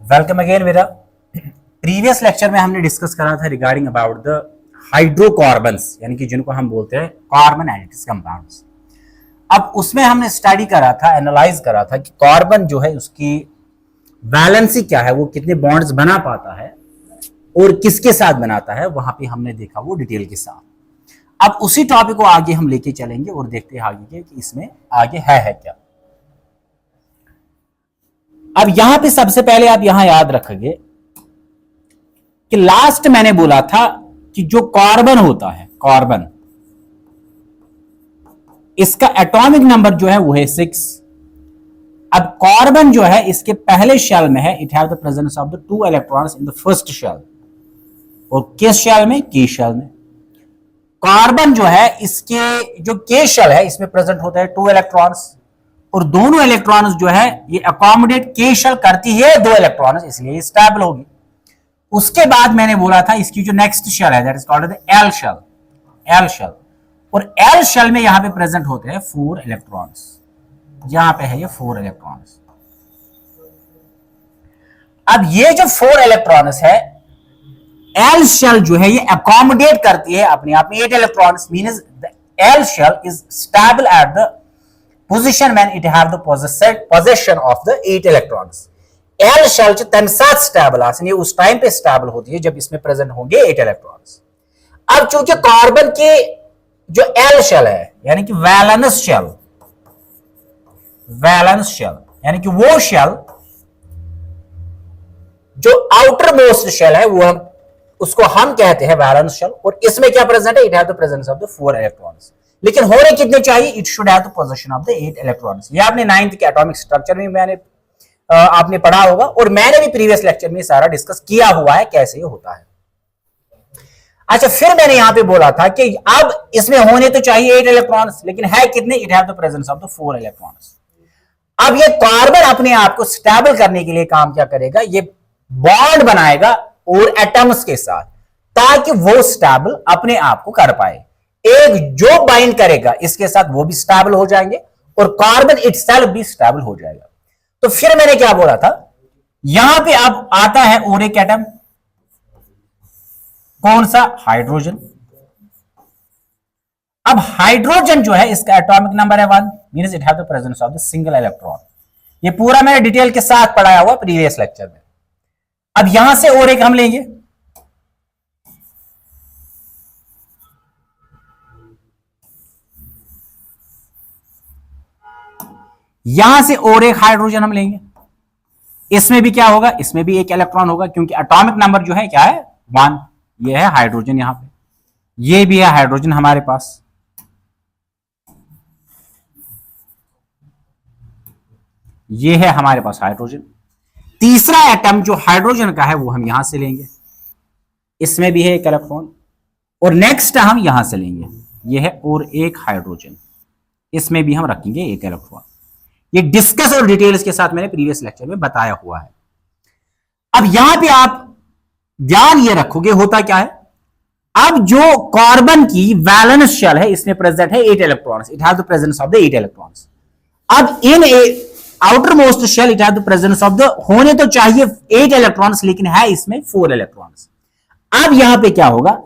Welcome again मेरा previous lecture में हमने डिस्कस करा था रिगार्डिंग अबाउट द हाइड्रोकार्बन्स, यानी कि जिनको हम बोलते हैं कार्बन एनालिटिक्स कंपाउंड्स। अब उसमें हमने स्टडी करा था, एनालाइज करा था कि कार्बन जो है उसकी वैलेंसी क्या है, वो कितने बॉन्ड्स बना पाता है और किसके साथ बनाता है, वहां पे हमने देखा वो डिटेल के साथ। अब उसी टॉपिक को आगे हम लेके चलेंगे और देखते हैं आगे के कि इसमें आगे है क्या। अब यहां पे सबसे पहले आप यहां याद रखोगे कि लास्ट मैंने बोला था कि जो कार्बन होता है, कार्बन इसका एटॉमिक नंबर जो है वो है 6। अब कार्बन जो है इसके पहले शेल में है, it have the presence of the 2 electrons in the first shell. और किस शेल में? के शेल में। कार्बन जो है इसके जो के शेल है इसमें प्रेजेंट होता है 2 इलेक्ट्रॉन्स, और दोनों इलेक्ट्रॉन्स जो है ये अकोमोडेट के शेल करती है 2 इलेक्ट्रॉन्स, इसलिए ये स्टेबल होगी। उसके बाद मैंने बोला था इसकी जो नेक्स्ट शेल है that is called the L shell, L shell. और एल शेल में यहां पे प्रेजेंट होते हैं 4 इलेक्ट्रॉन्स, यहां पे है ये 4 इलेक्ट्रॉन्स। अब ये जो 4 इलेक्ट्रॉन्स है एल शेल जो है ये अकोमोडेट करती है अपने आप में 8 electrons, means the L shell is stable at the position when it have the possession of the 8 electrons। L shell तन साथ स्टेबल आसनी उस टाइम पे स्टेबल होती है जब इसमें प्रेजेंट होंगे 8 इलेक्ट्रॉन्स। अब चूंकि कार्बन के जो L शेल है यानी कि वैलेंस शेल, वैलेंस शेल यानी कि वो शेल जो आउटर मोस्ट शेल है वो उसको हम कहते हैं वैलेंस शेल। और इसमें क्या प्रेजेंट है? It have the presence of the 4 electrons. लेकिन होने कितने चाहिए? It should have the position of the 8 electrons. ये आपने 9th के एटॉमिक स्ट्रक्चर में मैंने आपने पढ़ा होगा और मैंने भी प्रीवियस लेक्चर में सारा डिस्कस किया हुआ है कैसे ये होता है। अच्छा, फिर मैंने यहां पे बोला था कि अब इसमें होने तो चाहिए 8 इलेक्ट्रॉन्स, लेकिन है कितने? It have the presence of the 4 electrons. अब ये कार्बन अपने आप को स्टेबल करने के लिए काम क्या करेगा? ये बॉन्ड बनाएगा और एटम्स के साथ, ताकि वो स्टेबल अपने आप को कर पाए। एक जो बाइंड करेगा इसके साथ वो भी स्टेबल हो जाएंगे और कार्बन इटसेल्फ भी स्टेबल हो जाएगा। तो फिर मैंने क्या बोला था, यहां पे अब आता है और एक एटम, कौन सा? हाइड्रोजन। अब हाइड्रोजन जो है इसका एटॉमिक नंबर है 1, means it have the presence of the single electron. ये पूरा मैंने डिटेल के साथ पढ़ाया हुआ प्रीवियस लेक्चर में। अब यहां से और एक हम लेंगे, यहां से और एक हाइड्रोजन हम लेंगे। इसमें भी क्या होगा? इसमें भी एक इलेक्ट्रॉन होगा, क्योंकि एटॉमिक नंबर जो है क्या है? 1। ये है हाइड्रोजन, यहां पे ये भी है हाइड्रोजन हमारे पास। ये है हमारे पास हाइड्रोजन। तीसरा एटम जो हाइड्रोजन का है वो हम यहां से लेंगे, इसमें भी है एक इलेक्ट्रॉन। और नेक्स्ट हम यहां से लेंगे, ये है और एक हाइड्रोजन, इसमें भी हम रखेंगे एक इलेक्ट्रॉन। ये डिस्कस और डिटेल्स के साथ मैंने प्रीवियस लेक्चर में बताया हुआ है। अब यहां पे आप ध्यान ये रखोगे होता क्या है, अब जो कार्बन की वैलेंस शेल है इसमें प्रेजेंट है 8 electrons, it have the presence of the 8 electrons. अब in outermost shell it have the presence of the, होने तो चाहिए 8 इलेक्ट्रॉन्स, लेकिन है इसमें 4 इलेक्ट्रॉन्स। अब यहां पे क्या होगा,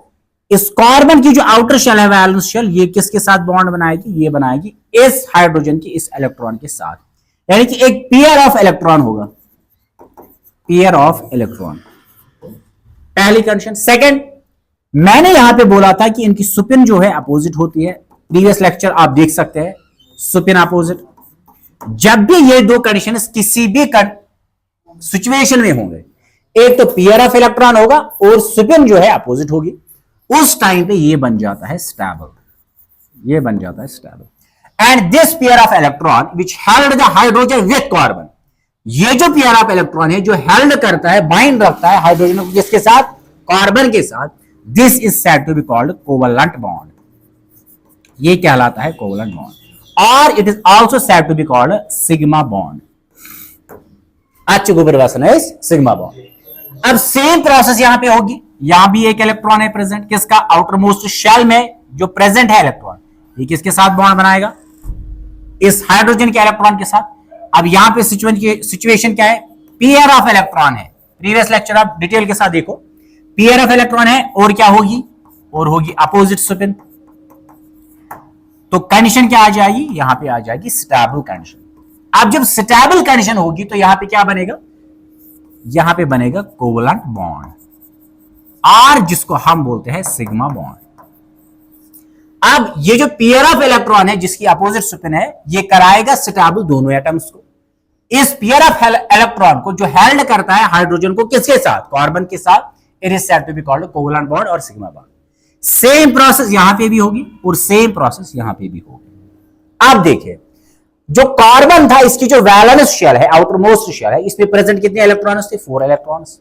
इस कार्बन की जो आउटर शेल है वैलेंस शेल, ये किसके साथ बॉन्ड बनाएगी? ये बनाएगी इस हाइड्रोजन की इस इलेक्ट्रॉन के साथ, यानी कि एक पेयर ऑफ इलेक्ट्रॉन होगा, पेयर ऑफ इलेक्ट्रॉन। पहली कंडीशन। सेकंड, मैंने यहां पे बोला था कि इनकी सुपिन जो है अपोजिट होती है, प्रीवियस लेक्चर आप देख सकते हैं, सुपिन अपोजिट। जब भी ये दो कंडीशन किसी भी सिचुएशन में होंगे, एक तो पेयर ऑफ इलेक्ट्रॉन होगा और सुपिन जो है अपोजिट होगी, उस टाइम पे ये बन जाता है स्टेबल, ये बन जाता है stable. And this pair of electron which held the hydrogen with carbon, ये जो पेयर ऑफ इलेक्ट्रॉन है जो हेल्ड करता है, बाइंड रखता है हाइड्रोजन को किसके साथ? कार्बन के साथ, this is said to be called covalent bond. ये कहलाता है कोवलेंट बॉन्ड, और it is also said to be called sigma bond. अच्छी गुबरवासन है सिग्मा बॉन्ड। अब सेम प्रोसेस यहां पे होगी, यहां भी एक इलेक्ट्रॉन है प्रेजेंट, किसका? आउटर मोस्ट शेल में जो प्रेजेंट है इलेक्ट्रॉन, ये किसके साथ बॉन्ड बनाएगा? इस हाइड्रोजन के इलेक्ट्रॉन के साथ। अब यहां पे सिचुएशन क्या है? पेयर ऑफ इलेक्ट्रॉन है, प्रीवियस लेक्चर आप डिटेल के साथ देखो, पेयर ऑफ इलेक्ट्रॉन है और क्या होगी, और होगी अपोजिट स्पिन, तो कंडीशन क्या आ जाएगी, यहां पे आ जाएगी स्टेबल कंडीशन। अब जब स्टेबल कंडीशन होगी तो यहां पे क्या बनेगा, यहां पे बनेगा कोवलेंट बॉन्ड, और जिसको हम बोलते हैं सिग्मा बॉन्ड। अब ये जो पेयर ऑफ इलेक्ट्रॉन है जिसकी अपोजिट स्पिन है, ये कराएगा स्टेबल दोनों एटम्स को। इस पेयर ऑफ इलेक्ट्रॉन को जो हेल्ड करता है हाइड्रोजन को किसके साथ, कार्बन के साथ, it is said to be called covalent bond और सिग्मा बॉन्ड। सेम प्रोसेस यहां पे भी होगी और सेम प्रोसेस यहां पे भी होगी। अब देखिए, जो कार्बन था इसकी जो वैलेंस शेल है, आउटर मोस्ट शेल है, इसमें प्रेजेंट कितने इलेक्ट्रॉन्स थे, 4 इलेक्ट्रॉन्स।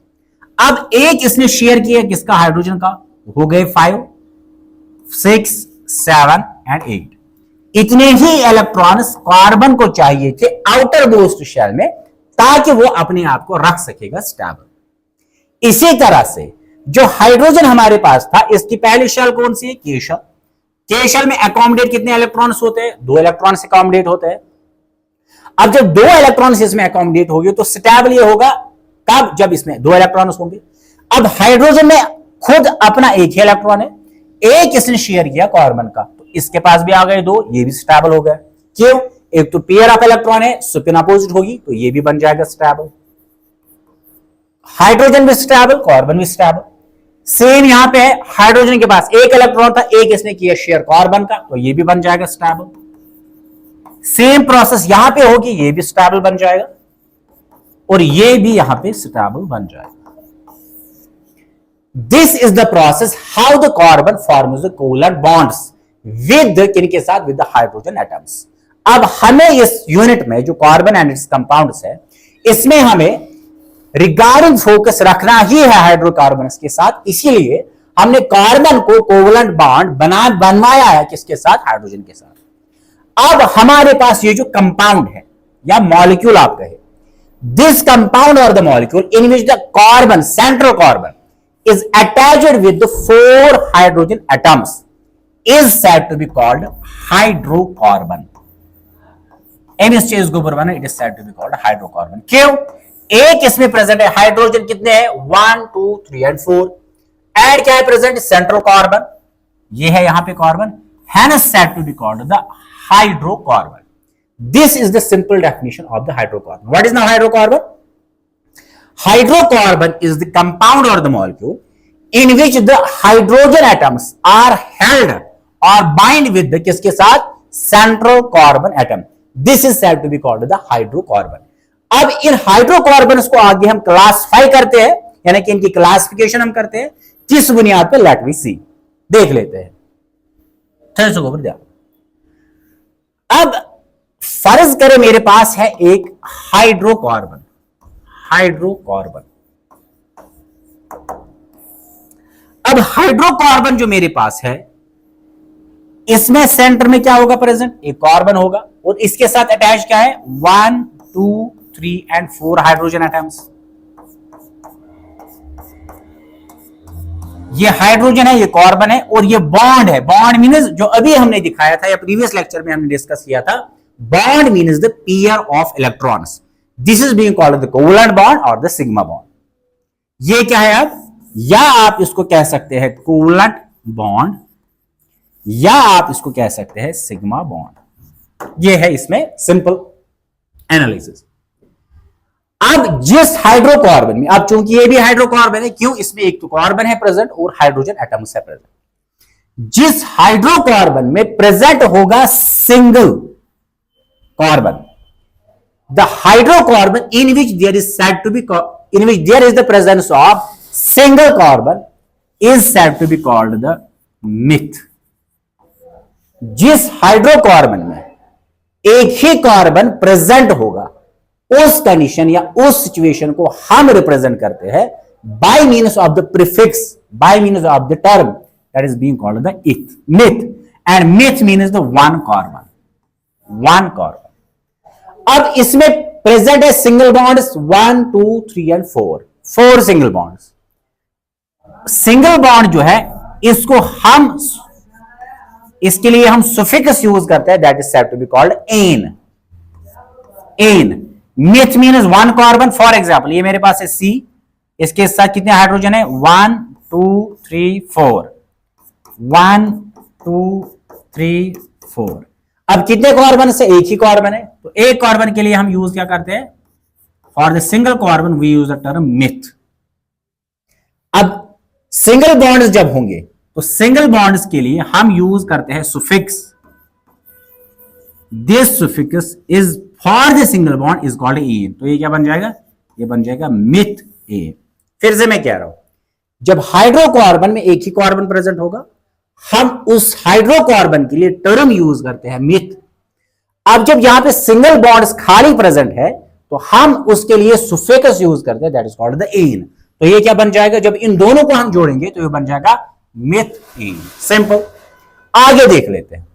अब एक इसने शेयर किया किसका, हाइड्रोजन का, हो गए 5, 6, 7 एंड 8। इतने ही इलेक्ट्रॉन्स कार्बन को चाहिए थे आउटर मोस्ट शेल में, ताकि वो अपने आप को रख सकेगा स्टेबल। इसी तरह से जो हाइड्रोजन हमारे पास था, इसकी पहली शेल कौन सी है, के शेल। के शेल में अकोमोडेट कितने इलेक्ट्रॉन्स होते हैं, 2 इलेक्ट्रॉन से अकोमोडेट होते हैं। अब जब 2 इलेक्ट्रॉन्स इसमें अकोमोडेट होगी तो स्टेबल ये होगा कब, जब इसमें 2 इलेक्ट्रॉन्स होंगे। अब हाइड्रोजन में खुद अपना एक ही इलेक्ट्रॉन है, एक इसने शेयर किया कार्बन का, तो इसके पास भी आ गए 2, ये भी स्टेबल हो गया। क्यों, एक तो पेयर ऑफ इलेक्ट्रॉन है, स्पिन अपोजिट होगी, तो ये भी बन जाएगा स्टेबल। हाइड्रोजन भी स्टेबल, कार्बन भी स्टेबल। सेम यहां पे है, हाइड्रोजन के पास एक इलेक्ट्रॉन था, एक इसने किया शेयर कार्बन का, तो ये भी बन जाएगा स्टेबल। सेम प्रोसेस यहां पे होगी, ये भी स्टेबल बन जाएगा और ये भी यहां पे स्टेबल बन जाएगा। This is the process how the carbon forms the covalent bonds with किनके साथ, विद द हाइड्रोजन एटम्स। अब हमें इस यूनिट में जो कार्बन एंड इट्स कंपाउंड्स है, इसमें हमें रिगार्डिंग फोकस रखना ही है हाइड्रोकार्बन के साथ, इसीलिए हमने कार्बन को कोवलेंट बॉन्ड बनवाया है किसके साथ, हाइड्रोजन के साथ। अब हमारे पास ये जो कंपाउंड है या मॉलिक्यूल आप कहे, दिस कंपाउंड और the molecule in which the carbon, central carbon is attached with the 4 hydrogen atoms is said to be called hydrocarbon. it is said to be called hydrocarbon. क्यों, एक इसमें present है, hydrogen कितने हैं, 1, 2, 3 and 4। Add क्या है present, central carbon, ये है यहां पे carbon, hence said to be called the hydrocarbon. This is the simple definition of the hydrocarbon. What is now hydrocarbon? Hydrocarbon is the compound or the molecule in which the hydrogen atoms are held or bind with the किसके साथ, central carbon atom. This is said to be called the hydrocarbon. अब इन hydrocarbons को आगे हम classify करते हैं, यानी कि इनकी क्लासिफिकेशन हम करते हैं किस बुनियाद पे, लेट वी सी, देख लेते हैं। अब फर्ज करें मेरे पास है एक हाइड्रोकार्बन, हाइड्रोकार्बन। अब हाइड्रोकार्बन जो मेरे पास है, इसमें सेंटर में क्या होगा प्रेजेंट, एक कार्बन होगा और इसके साथ अटैच क्या है, 1, 2, 3 एंड 4 हाइड्रोजन एटम्स। ये हाइड्रोजन है, ये कार्बन है और ये बॉन्ड है। बॉन्ड मीन्स जो अभी हमने दिखाया था या प्रीवियस लेक्चर में हमने डिस्कस किया था, bond means the pair of electrons. This is being called the covalent bond और द सिग्मा बॉन्ड। ये क्या है अब, या आप इसको कह सकते हैं कोवलेंट बॉन्ड, या आप इसको कह सकते हैं सिग्मा बॉन्ड। ये है इसमें सिंपल एनालिसिस। अब जिस हाइड्रोकार्बन में, अब चूंकि ये भी हाइड्रोकार्बन है, क्यों, इसमें एक तो कार्बन है प्रेजेंट और हाइड्रोजन एटम्स है प्रेजेंट। जिस हाइड्रोकार्बन में प्रेजेंट होगा single carbon, the hydrocarbon in which there is said to be, in which there is the presence of single carbon is said to be called the meth. जिस hydrocarbon में एक ही carbon present होगा, उस condition या उस situation को हम represent करते हैं bye means of the prefix, bye means of the term that is being called the meth. And meth means the one carbon, one carbon. अब इसमें प्रेजेंट है single bonds 1, 2, 3 and 4 single bonds. Single bond जो है इसको हम, इसके लिए हम सुफिक्स यूज करते हैं, that is said to be called ane. Ane meth means one carbon. For example ये मेरे पास है सी, इसके साथ कितने हाइड्रोजन है, 1 2 3 4, 1 2 3 4। अब कितने कार्बन से, एक ही कार्बन है, तो एक कार्बन के लिए हम यूज क्या करते हैं, for the single carbon we use the term meth. अब सिंगल बॉन्ड्स जब होंगे तो सिंगल बॉन्ड्स के लिए हम यूज करते हैं suffix. This suffix is for the single bond is called an. तो ये क्या बन जाएगा, ये बन जाएगा मिथ एन। फिर से मैं कह रहा हूं, जब हाइड्रोकार्बन में एक ही कार्बन प्रेजेंट होगा, हम उस हाइड्रोकार्बन के लिए टर्म यूज करते हैं मिथ। अब जब यहां पे सिंगल बॉन्ड्स खाली प्रेजेंट है तो हम उसके लिए सुफिक्स यूज करते हैं, that is called the ane. तो ये क्या बन जाएगा, जब इन दोनों को हम जोड़ेंगे तो ये बन जाएगा मिथ एन। सिंपल। आगे देख लेते हैं।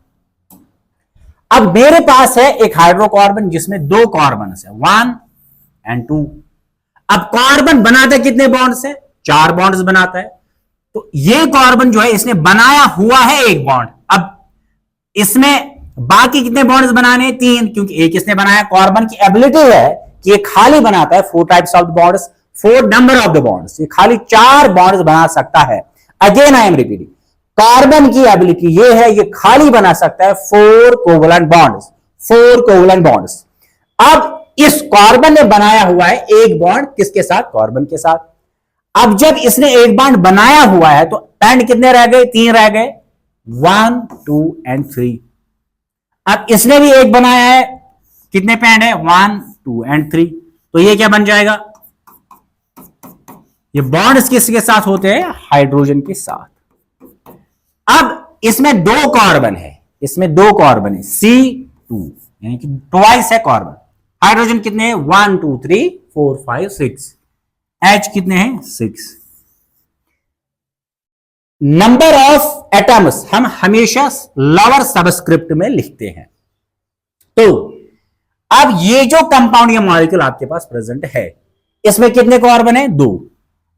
अब मेरे पास है एक हाइड्रोकार्बन जिसमें दो कार्बन है, 1 और 2। अब कार्बन बनाता है कितने बॉन्ड से, 4 बॉन्ड्स बनाता है। तो ये कार्बन जो है इसने बनाया हुआ है एक बॉन्ड। अब इसमें बाकी कितने बॉन्ड्स बनाने हैं, 3, क्योंकि एक इसने बनाया। कार्बन की एबिलिटी है कि ये खाली बनाता है 4 types of bonds, 4 number of the bonds, ये खाली 4 बॉन्ड्स बना सकता है। Again I am repeating, carbon की एबिलिटी ये है, ये खाली बना सकता है 4 कोवलेंट बॉन्ड्स, 4 कोवलेंट बॉन्ड्स। अब इस कार्बन ने बनाया हुआ है एक बॉन्ड किसके साथ, कार्बन के साथ। अब जब इसने एक बॉन्ड बनाया हुआ है तो पेंड कितने रह गए, 3 रह गए, 1 2 और 3। अब इसने भी एक बनाया है, कितने पेंड है, 1 2 और 3। तो ये क्या बन जाएगा, ये बॉन्ड्स किसके साथ होते हैं, हाइड्रोजन के साथ। अब इसमें 2 कार्बन है, इसमें 2 कार्बन है, C2 यानी कि ट्वाइस है कार्बन। हाइड्रोजन कितने हैं, 1 2 3 4 5 6। H कितने हैं, 6। नंबर ऑफ एटम्स हम हमेशा लोअर सबस्क्रिप्ट में लिखते हैं। तो अब ये जो कंपाउंड या मॉलिक्यूल आपके पास प्रेजेंट है, इसमें कितने कार्बन है, 2।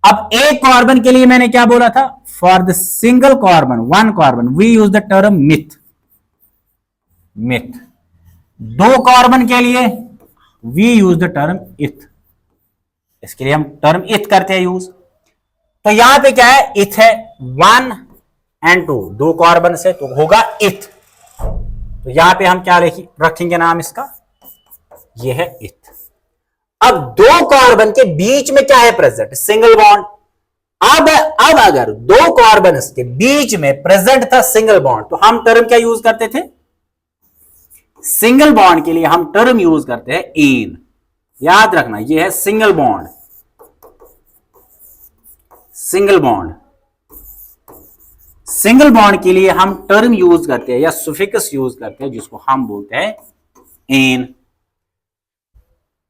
अब एक कार्बन के लिए मैंने क्या बोला था, for the single carbon, 1 carbon we use the term meth. Meth 2 carbon के लिए वी यूज द टर्म इथ। इसके लिए हम टर्म इथ करते हैं यूज। तो यहां पे क्या है, इथ है, 1 और 2, 2 कार्बन से तो होगा इथ। तो यहां पे हम क्या रखेंगे नाम इसका, ये है इथ। अब 2 कार्बन के बीच में क्या है प्रेजेंट, सिंगल बॉन्ड। अब अगर 2 कार्बन के बीच में प्रेजेंट था सिंगल बॉन्ड, तो हम टर्म क्या यूज करते थे, सिंगल बॉन्ड के लिए हम टर्म यूज करते हैं एन। याद रखना, ये है single bond, single bond. Single bond के लिए हम टर्म यूज करते हैं या सुफिक्स यूज करते हैं जिसको हम बोलते हैं एन।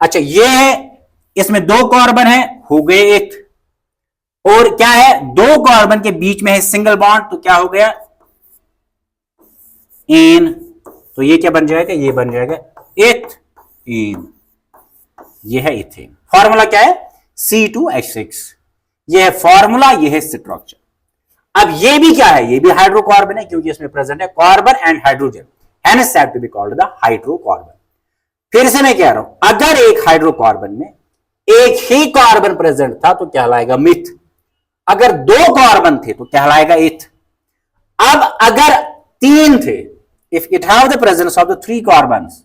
अच्छा, ये है, इसमें 2 कार्बन है, हो गए इथ। और क्या है, 2 कार्बन के बीच में है सिंगल बॉन्ड, तो क्या हो गया, एन। तो ये क्या बन जाएगा, ये बन जाएगा इथ एन। ये है इथेन। फॉर्मूला क्या है, C2H6। ये है फॉर्मूला, ये है स्ट्रक्चर। अब ये भी क्या है, ये भी हाइड्रोकार्बन है, क्योंकि इसमें प्रेजेंट है carbon and hydrogen, hence said to be called the hydrocarbon. फिर से मैं कह रहा हूं, अगर एक हाइड्रोकार्बन में एक ही कार्बन प्रेजेंट था तो कहलाएगा मिथ। अगर 2 कार्बन थे तो कहलाएगा इथ। अब अगर 3 थे, if it have the presence of the 3 carbons,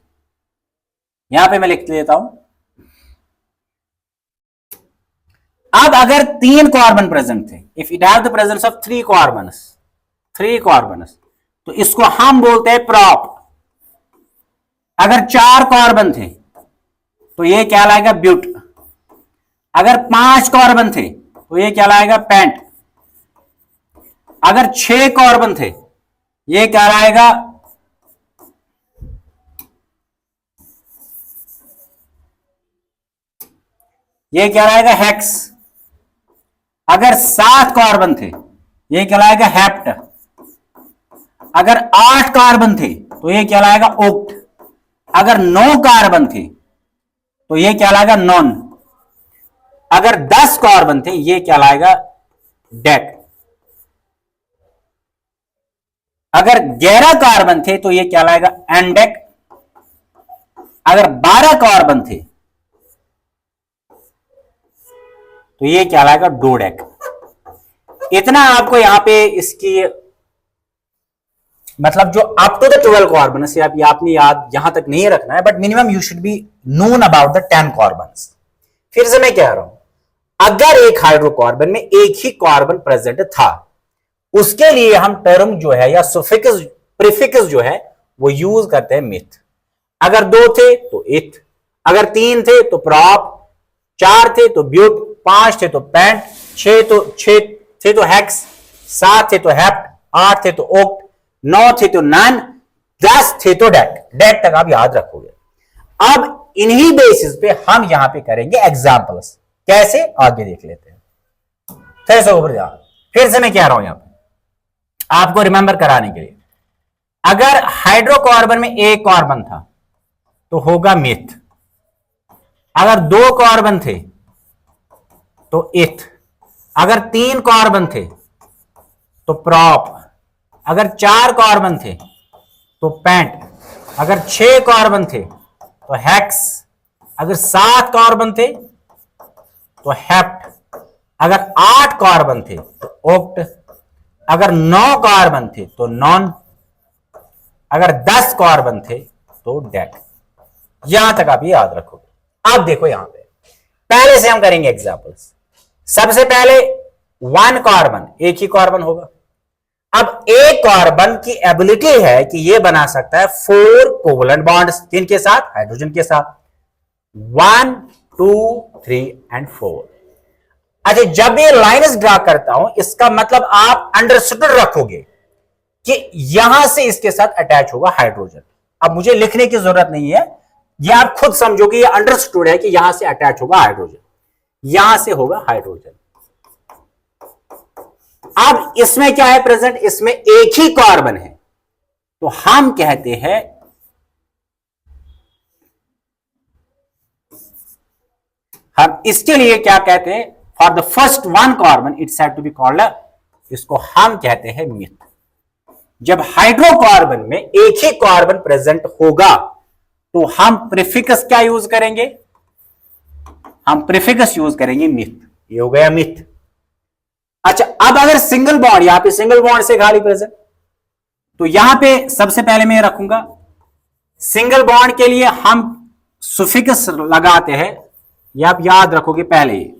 यहां पे मैं लिख लेता हूं। अब अगर 3 कार्बन प्रेजेंट थे, if it have the presence of 3 carbons, तो इसको हम बोलते हैं प्रॉप। अगर 4 कार्बन थे तो ये कहलाएगा ब्यूट। अगर 5 कार्बन थे तो ये कहलाएगा पेंट। अगर 6 कार्बन थे ये कहलाएगा हेक्स। अगर 7 कार्बन थे ये कहलाएगा हेप्ट। अगर 8 कार्बन थे तो ये कहलाएगा ओक्ट। अगर 9 कार्बन थे तो ये कहलाएगा नॉन। अगर 10 कार्बन थे ये कहलाएगा डेक। अगर 11 कार्बन थे तो ये कहलाएगा एंडेक। अगर 12 कार्बन थे तो ये क्या लाएगा, डोडेक। इतना आपको यहां पे इसकी मतलब जो अप टू द 12 कार्बन से आपने याद यहां तक नहीं रखना है, but minimum you should be known about the 10 carbon. फिर से मैं कह रहा हूं, अगर एक हाइड्रोकार्बन में एक ही कार्बन प्रेजेंट था, उसके लिए हम टर्म जो है या सुफिक्स प्रीफिक्स जो है वो यूज करते हैं मिथ। अगर 2 थे तो इथ, अगर 3 थे तो प्रॉप, 4 थे तो ब्यूट, 5 थे तो पेंट, 6 थे तो हेक्स, 7 थे तो हेप्ट, 8 थे तो ओक्ट, 9 थे तो नन, 10 थे तो डेट। डेट तक आप याद रखोगे। अब इन्हीं बेसिस पे हम यहां पे करेंगे एग्जांपल्स। कैसे, आगे देख लेते हैं। फिर से मैं कह रहा हूं यहां पे आपको रिमेंबर कराने के लिए, अगर हाइड्रोकार्बन में एक कार्बन था तो होगा मिथ, अगर 2 कार्बन थे तो इथ, अगर 3 कार्बन थे तो प्रॉप, अगर 4 कार्बन थे तो पेंट, अगर 6 कार्बन थे तो हेक्स, अगर 7 कार्बन थे तो हेप्ट, अगर 8 कार्बन थे तो ओक्ट, अगर 9 कार्बन थे तो नॉन, अगर 10 कार्बन थे तो डेट। यहां तक आप ये याद रखोगे। अब देखो यहां पे पहले से हम करेंगे एग्जांपल्स। सबसे पहले 1 कार्बन, एक ही कार्बन होगा। अब एक कार्बन की एबिलिटी है कि यह बना सकता है 4 कोवलेंट बॉन्ड्स, किनके साथ, हाइड्रोजन के साथ, 1 2 3 एंड 4। अच्छा, जब ये लाइन्स ड्रा करता हूं, इसका मतलब आप अंडरस्टूड रखोगे कि यहां से इसके साथ अटैच होगा हाइड्रोजन। अब मुझे लिखने की जरूरत नहीं है, ये आप खुद समझोगे, ये अंडरस्टूड है कि यहां से अटैच होगा हाइड्रोजन, यहां से होगा हाइड्रोजन। अब इसमें क्या है प्रेजेंट, इसमें एक ही कार्बन है, तो हम कहते हैं हम इसके लिए क्या कहते हैं, for the first 1 carbon it's had to be called, इसको हम कहते हैं मिथ। जब हाइड्रोकार्बन में एक ही कार्बन प्रेजेंट होगा तो हम प्रीफिक्स क्या यूज करेंगे, हम प्रीफिक्स यूज करेंगे मिथ। ये हो गया मिथ। अच्छा, अब अगर सिंगल बॉन्ड, यहां पे सिंगल बॉन्ड से खाली प्रेजेंट, तो यहां पे सबसे पहले मैं रखूंगा सिंगल बॉन्ड के लिए हम सुफिक्स लगाते हैं, ये आप याद रखोगे पहले ही।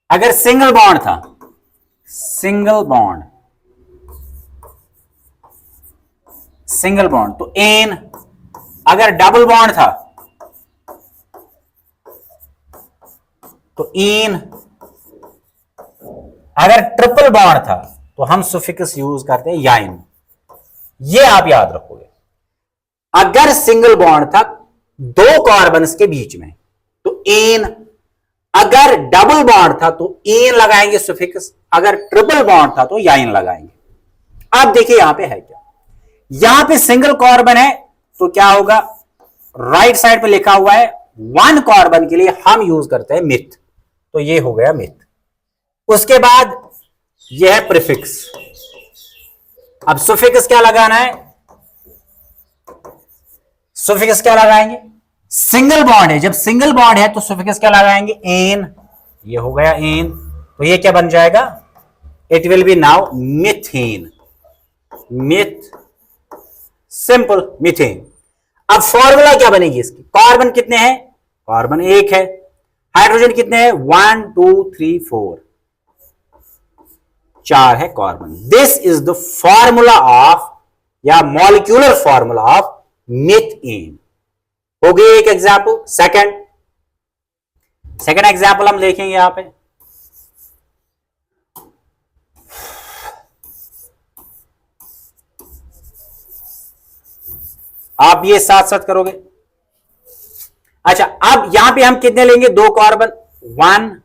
अगर सिंगल बॉन्ड था, सिंगल बॉन्ड, सिंगल बॉन्ड तो एन, अगर डबल बॉन्ड था तो इन, अगर ट्रिपल बॉन्ड था तो हम सुफिक्स यूज करते हैं याइन। ये आप याद रखोगे। अगर सिंगल बॉन्ड था 2 कार्बन्स के बीच में तो एन, अगर डबल बॉन्ड था तो एन लगाएंगे सुफिक्स, अगर ट्रिपल बॉन्ड था तो याइन लगाएंगे। अब देखिए यहां पे है क्या, यहां पे सिंगल कार्बन है तो क्या होगा, राइट साइड पे लिखा हुआ है 1 कार्बन के लिए हम यूज करते हैं मिथ, तो ये हो गया मिथ। उसके बाद यह है प्रीफिक्स। अब सुफिक्स क्या लगाना है, सुफिक्स क्या लगाएंगे, सिंगल बॉन्ड है, जब सिंगल बॉन्ड है तो सुफिक्स क्या लगाएंगे, एन। ये हो गया एन, तो ये क्या बन जाएगा, it will be now methane, myth, simple methane. अब फॉर्मूला क्या बनेगी इसकी, कार्बन कितने हैं, कार्बन 1 है, हाइड्रोजन कितने हैं, 1 2 3 4, 4 है carbon. This is the formula of या मॉलिक्यूलर फॉर्मूला ऑफ मिथेन। हो गई एक एग्जाम्पल। सेकंड एग्जाम्पल हम देखेंगे यहां पे। आप ये साथ साथ करोगे। अच्छा, अब यहां पे हम कितने लेंगे, 2 कार्बन, 1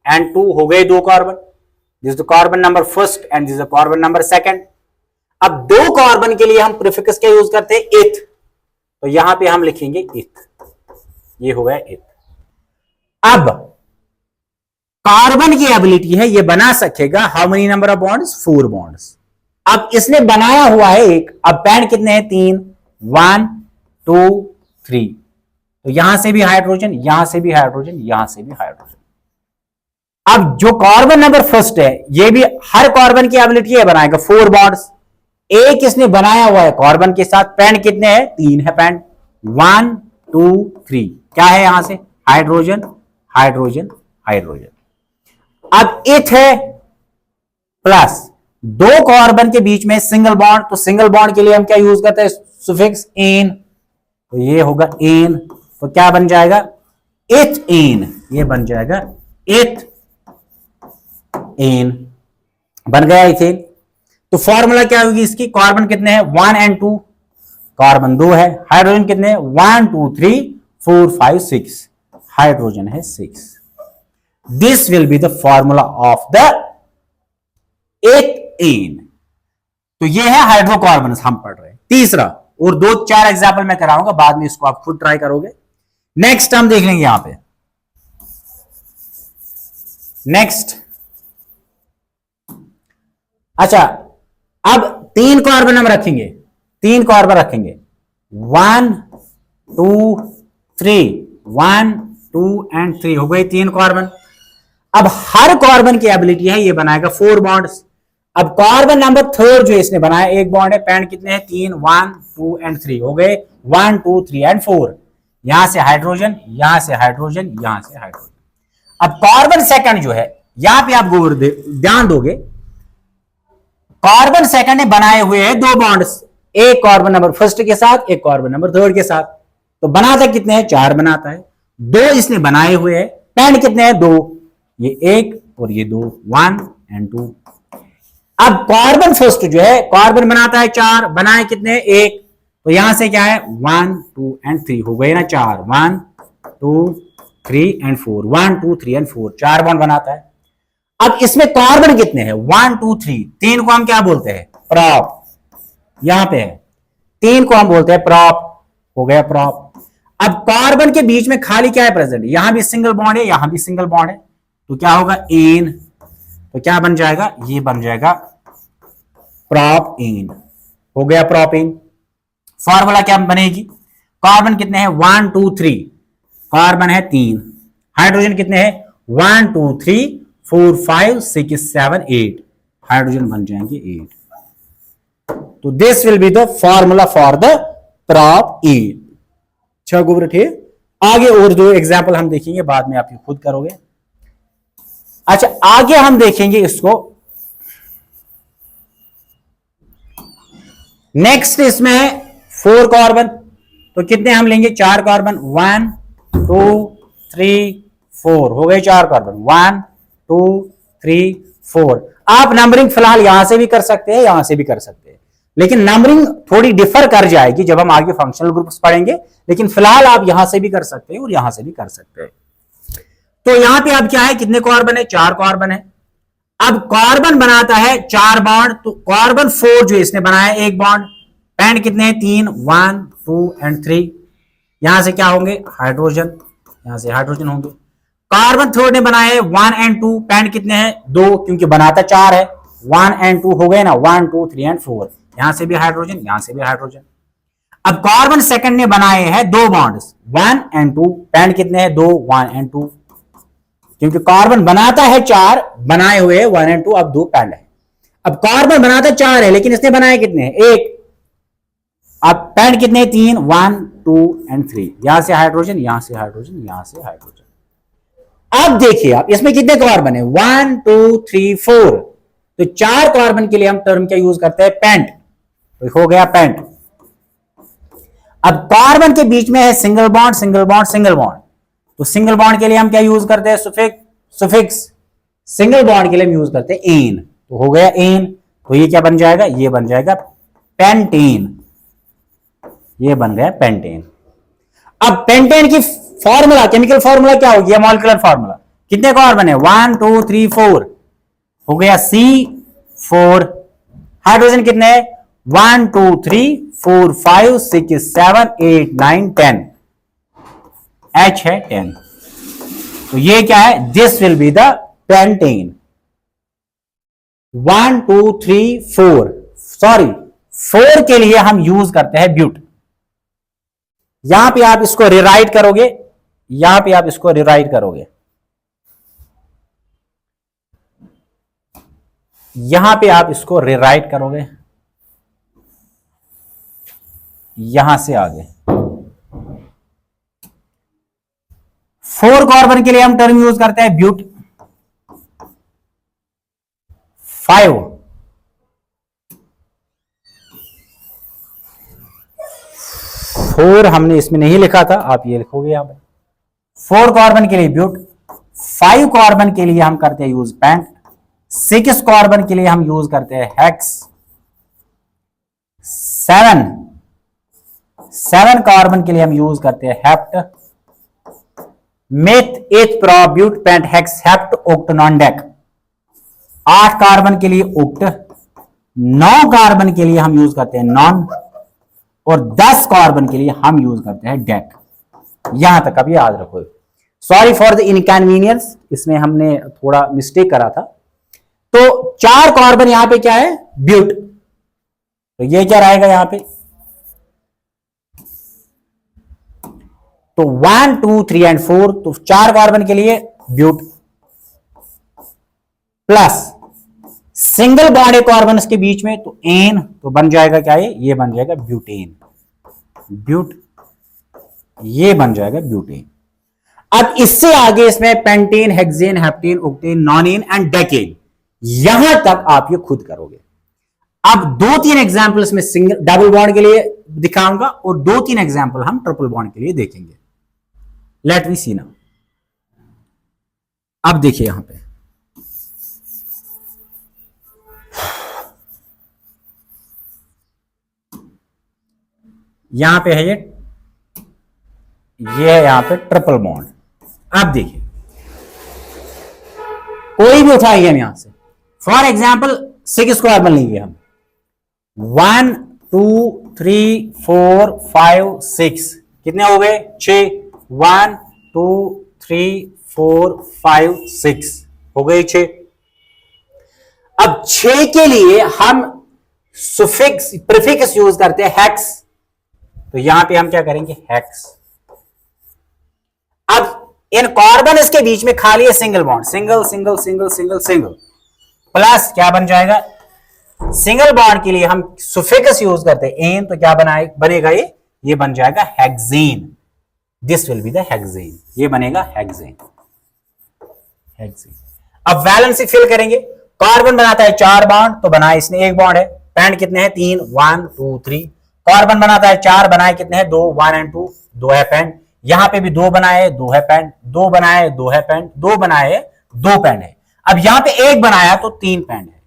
एंड 2 हो गए 2 carbon. This the carbon number first and this the carbon number second. अब 2 कार्बन के लिए हम प्रीफिक्स क्या यूज करते हैं, इथ, तो यहां पे हम लिखेंगे इथ, ये हो गया इथ। अब कार्बन की एबिलिटी है ये बना सकेगा how many number of bonds, 4 bonds. अब इसने बनाया हुआ है एक, अब बैंड कितने हैं, 3, 1 2 3, तो यहां से भी हाइड्रोजन, यहां से भी हाइड्रोजन, यहां से भी हाइड्रोजन। अब जो कार्बन नंबर फर्स्ट है, ये भी हर कार्बन की एबिलिटी है बनाएगा 4 बॉन्ड्स। एक इसने बनाया हुआ है कार्बन के साथ, पेंड कितने हैं, 3 है पेंड, 1 2 3, क्या है यहां से, हाइड्रोजन हाइड्रोजन हाइड्रोजन। अब इथ है प्लस, दो कार्बन के बीच में सिंगल बॉन्ड, तो सिंगल बॉन्ड के लिए हम क्या यूज करते हैं, सुफिक्स एन, तो ये होगा एन, तो क्या बन जाएगा, इथ एन, ये बन जाएगा इथ एन, बन गया इथेन। तो फॉर्मूला क्या होगी इसकी, कार्बन कितने हैं 1 और 2, कार्बन 2 है, हाइड्रोजन कितने हैं 1 2 3 4 5 6, हाइड्रोजन है 6। This will be the formula of the ane. तो ये है हाइड्रोकार्बन हम पढ़ रहे हैं। तीसरा, और 2-4 एग्जाम्पल मैं कराऊंगा, बाद में इसको आप खुद ट्राई करोगे। नेक्स्ट हम देख लेंगे यहां पे, नेक्स्ट, अच्छा, अब 3 कार्बन हम रखेंगे, 3 कार्बन रखेंगे, 1 2 3, 1 2 और 3 हो गए 3 कार्बन। अब हर कार्बन की एबिलिटी है ये बनाएगा 4 बॉन्ड्स। अब कार्बन नंबर थर्ड जो इसने बनाया, एक बॉन्ड है, पेंड कितने हैं 3, 1 2 और 3 हो गए 1 2 3 और 4, यहां से हाइड्रोजन, यहां से हाइड्रोजन, यहां से हाइड्रोजन। अब कार्बन सेकंड जो है, यहां पे आप गौर ध्यान दोगे, कार्बन सेकंड ने बनाए हुए हैं 2 बॉन्ड्स, एक कार्बन नंबर फर्स्ट के साथ, एक कार्बन नंबर थर्ड के साथ, तो बनाता कितने हैं 4 बनाता है, 2 इसने बनाए हुए हैं, पेंड कितने हैं 2, ये 1 और ये 2, 1 और 2। अब कार्बन फर्स्ट जो है, कार्बन बनाता है 4, बनाए कितने 1, तो यहां से क्या है 1 2 और 3 हो गए ना 4, 1 2 3 और 4, 1 2 3 और 4, 4 बॉन्ड बनाता है। अब इसमें कार्बन कितने हैं 1 2 3, 3 को हम क्या बोलते हैं प्रॉप, यहां पे है 3 को हम बोलते हैं प्रॉप, हो गया प्रॉप। अब कार्बन के बीच में खाली क्या है प्रेजेंट, यहां भी सिंगल बॉन्ड है, यहां भी सिंगल बॉन्ड है, तो क्या होगा एन, तो क्या बन जाएगा, ये बन जाएगा प्रॉप एन, हो गया प्रॉप एन। फॉर्मूला क्या बनेगी, कार्बन कितने हैं 1 2 3, कार्बन है 3, हाइड्रोजन कितने हैं 1 2 3 4 5 6 7 8, हाइड्रोजन बन जाएंगे 8। तो this will be the formula for the prop ane. अच्छा गुबरट है, आगे और 2 एग्जाम्पल हम देखेंगे, बाद में आप ये खुद करोगे। अच्छा, आगे हम देखेंगे इसको, नेक्स्ट इसमें है 4 कार्बन, तो कितने हम लेंगे 4 कार्बन, 1 2 3 4 हो गए 4 कार्बन, 1 2 3 4। आप नंबरिंग फिलहाल यहां से भी कर सकते हैं, यहां से भी कर सकते हैं, लेकिन नंबरिंग थोड़ी डिफर कर जाएगी जब हम आगे फंक्शनल ग्रुप्स पढ़ेंगे, लेकिन फिलहाल आप यहां से भी कर सकते हैं और यहां से भी कर सकते हैं। तो यहां पे अब क्या है, कितने कार्बन है 4 कार्बन है। अब कार्बन बनाता है 4 बॉन्ड, तो कार्बन 4 जो इसने बनाया एक बॉन्ड, पेंड कितने हैं 3, 1 2 और 3, यहां से क्या होंगे हाइड्रोजन, यहां से हाइड्रोजन होंगे। कार्बन थर्ड ने बनाए 1 और 2, पेंड कितने हैं 2, क्योंकि बनाता 4 है, 1 और 2 हो गए ना, 1 2 3 और 4, यहां से भी हाइड्रोजन, यहां से भी हाइड्रोजन। अब कार्बन सेकंड ने बनाए हैं 2 बॉन्ड्स, 1 और 2, पेंड कितने हैं 2, 1 और 2, क्योंकि कार्बन बनाता है 4, बनाए हुए 1 और 2, अब 2 पेंड है। अब कार्बन बनाता 4 है, लेकिन इसने बनाए कितने हैं 1, अब पेंड कितने 3, 1 2 और 3, यहां से हाइड्रोजन, यहां से हाइड्रोजन, यहां से हाइड्रोजन। अब देखिए आप इसमें कितने कार्बन है 1 2 3 4, तो 4 कार्बन के लिए हम टर्म क्या यूज करते हैं पेंट, तो हो गया पेंट। अब कार्बन के बीच में है single bond single bond single bond, तो सिंगल बॉन्ड के लिए हम क्या यूज करते हैं सुफिक्स, सिंगल बॉन्ड के लिए हम यूज करते हैं एन, तो हो गया एन, तो ये क्या बन जाएगा, ये बन जाएगा पेंटेन, ये बन गया पेंटेन। अब पेंटेन की फॉर्मूला, केमिकल फॉर्मूला क्या हो गया, मॉलिक्यूलर फॉर्मूला, कितने कार्बन है 1 2 3 4, हो गया C4, हाइड्रोजन कितने हैं 1 2 3 4 5 6 7 8 9 10, H है 10, तो ये क्या है, this will be the pentane. 1 2 3 4, sorry 4 के लिए हम यूज करते हैं ब्यूट, यहां पे आप इसको रिराइट करोगे, यहां पे आप इसको रिराइट करोगे, यहां पे आप इसको रिराइट करोगे, यहां से आगे 4 कार्बन के लिए हम टर्म यूज करते हैं ब्यूट 5, 4 हमने इसमें नहीं लिखा था, आप ये लिखोगे यहां पर 4 कार्बन के लिए ब्यूट, 5 कार्बन के लिए हम करते हैं यूज पेंट, 6 कार्बन के लिए हम यूज करते हैं हेक्स, 7 कार्बन के लिए हम यूज करते हैं hept, meth 8 pro but pent hex hept oct non dec, 8 carbon के लिए ओक्ट, 9 कार्बन के लिए हम यूज करते हैं नॉन, और 10 कार्बन के लिए हम यूज करते हैं डेक। यहां तक अब याद रखो। सॉरी फॉर द इनकन्वीनियंस, इसमें हमने थोड़ा मिस्टेक करा था। तो 4 कार्बन यहां पे क्या है ब्यूट, तो ये क्या रहेगा यहां पे, तो 1 2 3 एंड 4, तो 4 कार्बन के लिए ब्यूट प्लस सिंगल बॉन्ड एक कार्बन के बीच में तो एन, तो बन जाएगा क्या ये बन जाएगा ब्यूटेन, ब्यूट, ये बन जाएगा ब्यूटेन। अब इससे आगे इसमें pentane, hexane, heptane, octane, nonane and decane, यहां तक आप ये खुद करोगे। अब 2-3 एग्जांपल्स में सिंगल डबल बॉन्ड के लिए दिखाऊंगा और 2-3 एग्जांपल हम ट्रिपल बॉन्ड के लिए देखेंगे। Let we see now. अब देखिए यहां पे यहां पे है ये है यहां पे ट्रिपल बॉन्ड। अब देखिए कोई भी उठाइए हम यहां से, फॉर एग्जांपल 6 कार्बन लेंगे हम, 1 2 3 4 5 6, कितने हो गए 6, 1 2 3 4 5 6 हो गए 6। अब 6 के लिए हम सुफिक्स प्रीफिक्स यूज करते हैं हेक्स, तो यहां पे हम क्या करेंगे हेक्स। अब इन कार्बन इसके बीच में खाली है single bond, single single single single single, plus क्या बन जाएगा, सिंगल बॉन्ड के लिए हम सुफिक्स यूज करते हैं एन, तो क्या बनेगा ये बन जाएगा hexane, this will be the hexane, ये बनेगा हेक्सेन, हेक्सेन। अब वैलेंसी फिल करेंगे, कार्बन बनाता है 4 बॉन्ड, तो बनाए इसने 1 बॉन्ड है, पेंड कितने हैं 3, 1 2 3, कार्बन बनाता है 4, बनाए कितने हैं 2, 1 एंड 2, 2 है पेंड, यहां पे भी 2 बनाए 2 है पेंड, 2 बनाए 2 है पेंड, 2 बनाए 2 पेंड है। अब यहां पे 1 बनाया तो 3 पेंड है।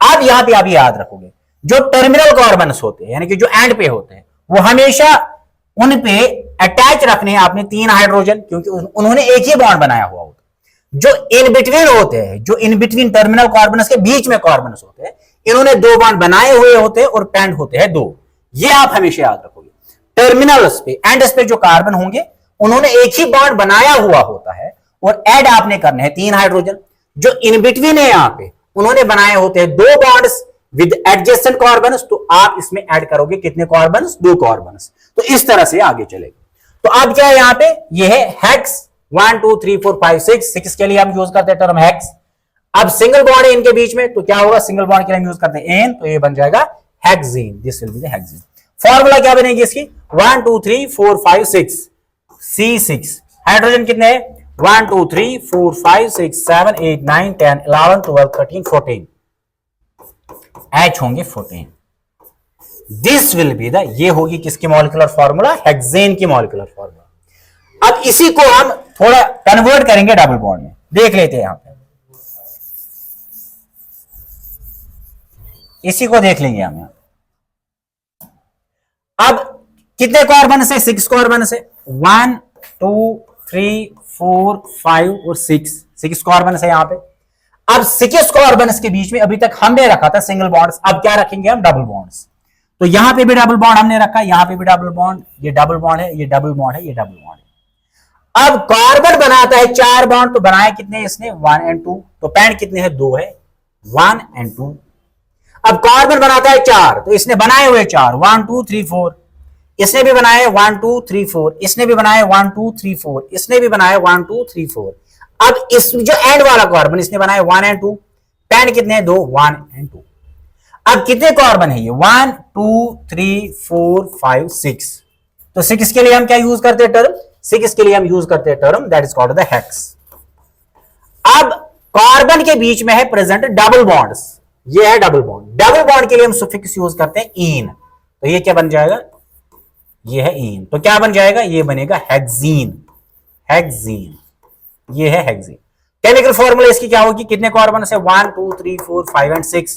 अब यहां पे आप याद रखोगे जो टर्मिनल कार्बन होते हैं यानी कि जो एंड पे होते हैं वो हमेशा उन पे अटैच रखने हैं आपने 3 हाइड्रोजन, क्योंकि उन्होंने एक ही बॉन्ड बनाया हुआ होता है। जो इन बिटवीन होते हैं, जो इन बिटवीन टर्मिनल कार्बन के बीच में कार्बन होते हैं, इन्होंने 2 बॉन्ड बनाए हुए होते हैं और पेंड होते हैं 2, ये आप हमेशा याद रखोगे। टर्मिनल्स पे एंड्स पे जो कार्बन होंगे उन्होंने एक ही बॉन्ड बनाया हुआ होता है और ऐड आपने करने हैं 3 हाइड्रोजन। जो इन बिटवीन है यहां पे उन्होंने बनाए होते हैं 2 बॉन्ड्स विद एडजेसेंट कार्बन्स, तो आप इसमें ऐड करोगे कितने कार्बन्स 2 कार्बन्स, तो इस तरह से आगे चलेगा। तो अब क्या है यहां पे ये है हेक्स 1 2 3 4 5 6 के लिए हम यूज करते हैं टर्म हेक्स। अब सिंगल बॉन्ड है इनके बीच में तो क्या होगा, सिंगल बॉन्ड के लिए हम यूज करते हैं एन, तो ये बन जाएगा hexane, this will be the hexane. Formula क्या बनेगी इसकी 1 2 3 4 5 6 C6, हाइड्रोजन कितने हैं 1 2 3 4 5 6 7 8 9 10 11 12 13 14, H होंगे 14, दिस विल बी द, ये होगी किसकी मॉलिक्यूलर फॉर्मूला, हेक्सेन की मॉलिक्यूलर फॉर्मूला। अब इसी को हम थोड़ा कन्वर्ट करेंगे डबल बॉन्ड में, देख लेते हैं यहां पे, इसी को देख लेंगे हम यहां। अब कितने कार्बन से 6 कार्बन से 1 2 3 4 5 और 6 कार्बन है यहां पे। अब 6 कार्बन के बीच में अभी तक हमने रखा था सिंगल बॉन्ड्स, अब क्या रखेंगे हम डबल बॉन्ड्स, तो यहां पे भी डबल बॉन्ड हमने रखा, यहां पे भी डबल बॉन्ड, ये डबल बॉन्ड है, ये डबल बॉन्ड है, ये डबल बॉन्ड है। अब कार्बन बनाता है 4 बॉन्ड, तो बनाए कितने इसने 1 एंड 2, तो पेंड कितने हैं 2 है 1 एंड 2। अब कार्बन बनाता है 4, तो इसने बनाए हुए 4 1 2 3 4, इसने भी बनाया 1 2 3 4, इसने भी बनाया 1 2 3 4, इसने भी बनाया 1 2 3 4। अब इस जो एंड वाला कार्बन इसने बनाया 1 एंड 2, पैंड कितने हैं? 2, 1 एंड 2। अब कितने कार्बन है ये? 1 2 3 4 5 6। तो 6 के लिए हम क्या यूज करते हैं टर्म? 6 के लिए हम यूज करते हैं term that is called the hex. अब कार्बन के बीच में है प्रेजेंट डबल बॉन्ड्स, ये है डबल बॉन्ड। डबल बॉन्ड के लिए हम सुफिक्स यूज करते हैं इन, तो ये क्या बन जाएगा? ये है इन, तो क्या बन जाएगा? ये बनेगा हेक्सीन। हेक्सीन, ये है हेक्सीन। केमिकल फॉर्मूला इसकी क्या होगी? कितने कार्बन है? 1 2 3 4 5 एंड 6।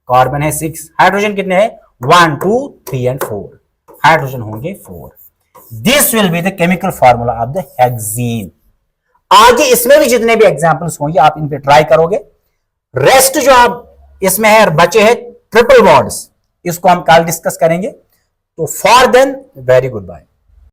कार्बन है 6, हाइड्रोजन कितने हैं? 1 2 3 एंड 4, हाइड्रोजन होंगे 4। This will be the chemical formula of the hexene. आगे इसमें भी जितने भी एग्जांपल्स होंगे आप इन पे ट्राई करोगे। रेस्ट जो आप इसमें है बचे हैं ट्रिपल बॉन्ड्स, इसको हम कल डिस्कस करेंगे। तो for then very good bye.